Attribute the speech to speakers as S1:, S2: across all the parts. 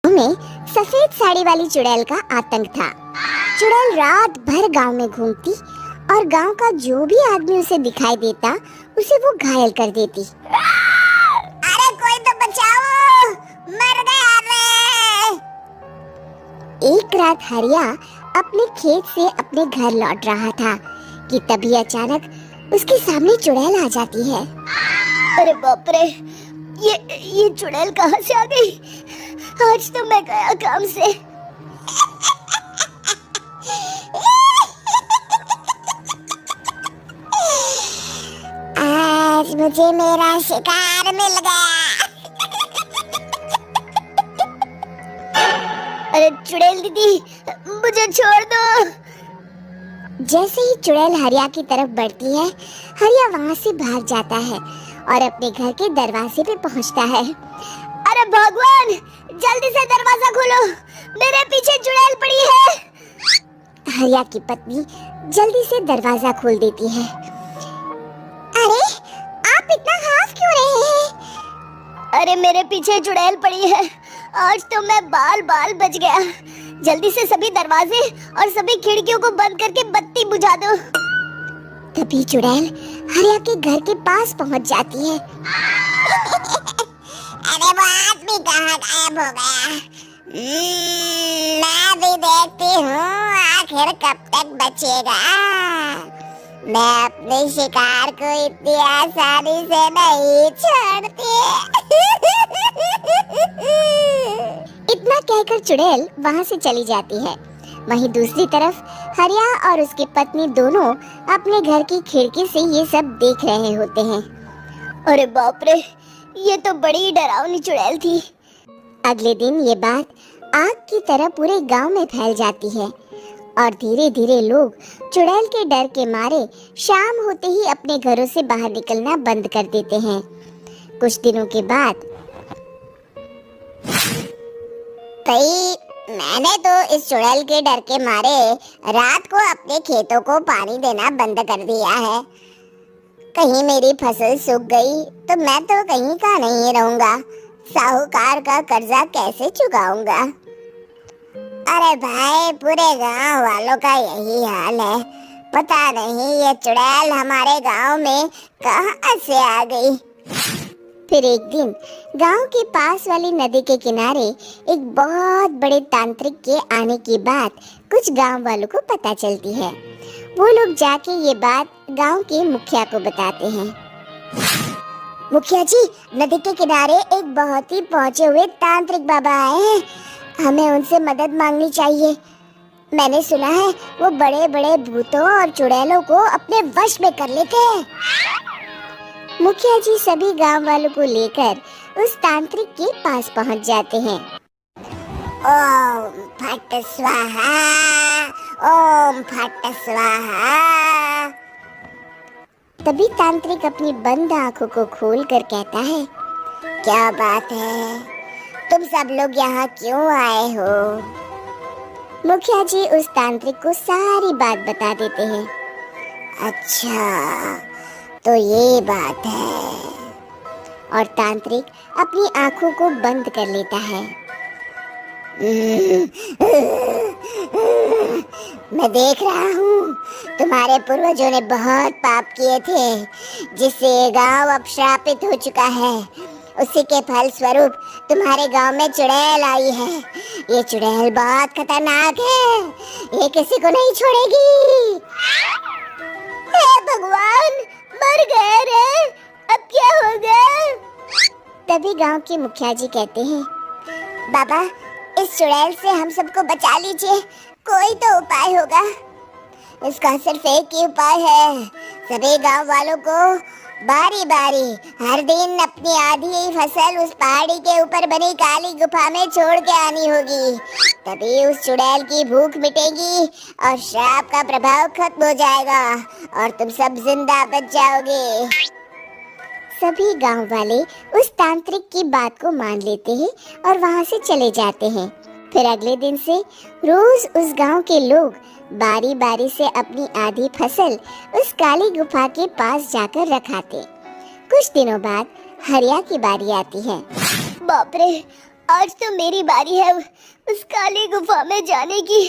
S1: में सफेद साड़ी वाली चुड़ैल का आतंक था। चुड़ैल रात भर गांव में घूमती और गांव का जो भी आदमी उसे दिखाई देता उसे वो घायल कर देती। अरे कोई तो बचाओ, मर गया रे। एक रात हरिया अपने खेत से अपने घर लौट रहा था कि तभी अचानक उसके सामने चुड़ैल आ जाती है।
S2: अरे बाप रे, ये चुड़ैल कहाँ से आ गई? आज तो मैं गया काम से।
S1: आज मुझे मेरा शिकार मिल गया।
S2: अरे चुड़ैल दीदी, मुझे छोड़ दो।
S1: जैसे ही चुड़ैल हरिया की तरफ बढ़ती है, हरिया वहाँ से भाग जाता है और अपने घर के दरवाजे पे पहुँचता है।
S2: अरे भगवान, जल्दी से दरवाजा खोलो, मेरे पीछे चुड़ैल पड़ी है।
S1: हरिया की पत्नी जल्दी से दरवाजा खोल देती है। अरे आप इतना हाफ क्यों रहे हैं?
S2: अरे मेरे पीछे चुड़ैल पड़ी है, आज तो मैं बाल बच गया। जल्दी से सभी दरवाजे और सभी खिड़कियों को बंद करके बत्ती बुझा दो।
S1: तभी चुड़ैल हरिया के घर के पास पहुंच जाती है। अरे वो आदमी कहाँ गायब हो गया? मैं भी देखती हूँ आखिर कब तक बचेगा। मैं अपने शिकार को इतनी आसानी से नहीं छोड़ती। इतना कहकर चुड़ैल वहाँ से चली जाती है। वहीं दूसरी तरफ हरिया और उसकी पत्नी दोनों अपने घर की खिड़की से ये सब देख रहे होते हैं।
S2: अरे बाप रे, ये तो बड़ी डरावनी चुड़ैल थी।
S1: अगले दिन ये बात आग की तरह पूरे गांव में फैल जाती है और धीरे धीरे लोग चुड़ैल के डर के मारे शाम होते ही अपने घरों से बाहर निकलना बंद कर देते हैं। कुछ दिनों के बाद मैंने तो इस चुड़ैल के डर के मारे रात को अपने खेतों को पानी देना बंद कर दिया है। कहीं मेरी फसल सूख गई तो मैं तो कहीं का नहीं रहूंगा। साहूकार का कर्जा कैसे चुकाऊंगा? अरे भाई, पूरे गांव वालों का यही हाल है। पता नहीं ये चुड़ैल हमारे गांव में कहां से आ गई। फिर एक दिन गांव के पास वाली नदी के किनारे एक बहुत बड़े तांत्रिक के आने की बात कुछ गांव वालों को पता चलती है। वो लोग जाके ये बात गांव के मुखिया को बताते हैं। मुखिया जी, नदी के किनारे एक बहुत ही पहुंचे हुए तांत्रिक बाबा आए हैं, हमें उनसे मदद मांगनी चाहिए। मैंने सुना है वो बड़े बड़े भूतों और चुड़ैलों को अपने वश में कर लेते हैं। मुखिया जी सभी गांव वालों को लेकर उस तांत्रिक के पास पहुंच जाते हैं। ओम फट स्वाहा, ओम फट स्वाहा। तभी तांत्रिक अपनी बंद आंखों को खोलकर कहता है, क्या बात है, तुम सब लोग यहाँ क्यों आए हो? मुखिया जी उस तांत्रिक को सारी बात बता देते हैं। अच्छा, तो ये बात है। और तांत्रिक अपनी आंखों को बंद कर लेता है। मैं देख रहा हूँ तुम्हारे पूर्वजों ने बहुत पाप किए थे, जिससे ये गांव अब श्रापित हो चुका है। उसी के फल स्वरूप तुम्हारे गांव में चुड़ैल आई है। ये चुड़ैल बहुत खतरनाक है, ये किसी को नहीं छोड़ेगी।
S2: हे भगवान, मर गए रे, अब क्या होगा?
S1: तभी गांव के मुखिया जी कहते हैं, बाबा, इस चुड़ैल से हम सबको बचा लीजिए, कोई तो उपाय होगा। इसका सिर्फ एक ही उपाय है, सभी गांव वालों को बारी बारी हर दिन अपनी आधी फसल उस पहाड़ी के ऊपर बनी काली गुफा में छोड़ के आनी होगी। तभी उस चुड़ैल की भूख मिटेगी और श्राप का प्रभाव खत्म हो जाएगा और तुम सब जिंदा बच जाओगे। सभी गांव वाले उस तांत्रिक की बात को मान लेते हैं और वहां से चले जाते हैं। फिर अगले दिन से रोज उस गांव के लोग बारी बारी से अपनी आधी फसल उस काली गुफा के पास जाकर रखाते। कुछ दिनों बाद हरिया की बारी आती है।
S2: बाप रे, आज तो मेरी बारी है उस काली गुफा में जाने की।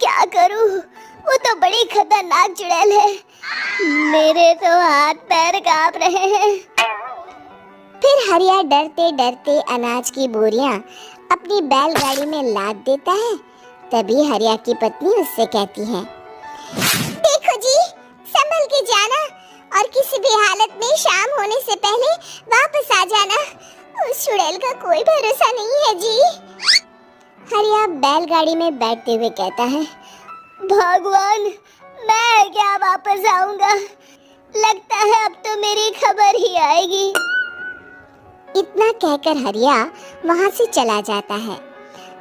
S2: क्या करूं? वो तो बड़ी खतरनाक चुड़ैल है। मेरे तो हाथ पैर कांप रहे हैं।
S1: फिर हरिया डरते डरते अनाज की बोरियां अपनी बैलगाड़ी में लाद देता है। तभी हरिया की पत्नी उससे कहती है, देखो जी, संभल के जाना और किसी भी हालत में शाम होने से पहले वापस आ जाना। उस चुड़ैल का कोई भरोसा नहीं है जी। हरिया बैलगाड़ी में बैठते हुए कहता है,
S2: भगवान, मैं क्या वापस आऊंगा? लगता है अब तो मेरी खबर ही आएगी।
S1: इतना कहकर हरिया वहां से चला जाता है।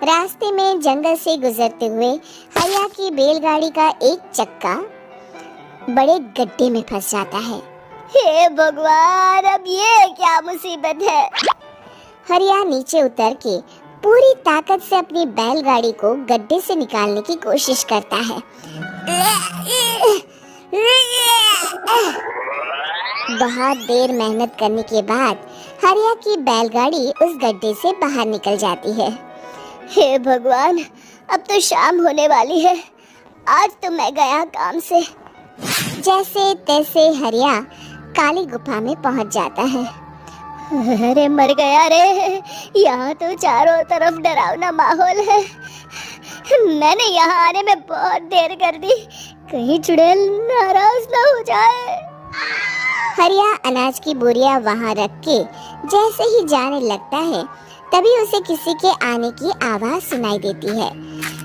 S1: रास्ते में जंगल से गुजरते हुए हरिया की बैलगाड़ी का एक चक्का बड़े गड्ढे में फंस जाता है।
S2: हे भगवान, अब ये क्या मुसीबत है?
S1: हरिया नीचे उतर के पूरी ताकत से अपनी बैलगाड़ी को गड्ढे से निकालने की कोशिश करता है। बहुत देर मेहनत करने के बाद हरिया की बैलगाड़ी उस गड्ढे से बाहर निकल जाती है।
S2: हे भगवान, अब तो शाम होने वाली है। आज तो मैं गया काम से।
S1: जैसे तैसे हरिया काली गुफा में पहुंच जाता है।
S2: अरे मर गया रे, यहाँ तो चारों तरफ डरावना माहौल है। मैंने यहाँ आने में बहुत देर कर दी, कहीं चुड़ैल नाराज ना हो जाए।
S1: हरिया अनाज की बोरियां वहां रख के जैसे ही जाने लगता है, तभी उसे किसी के आने की आवाज सुनाई देती है।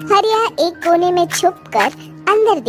S1: हरिया एक कोने में छुपकर अंदर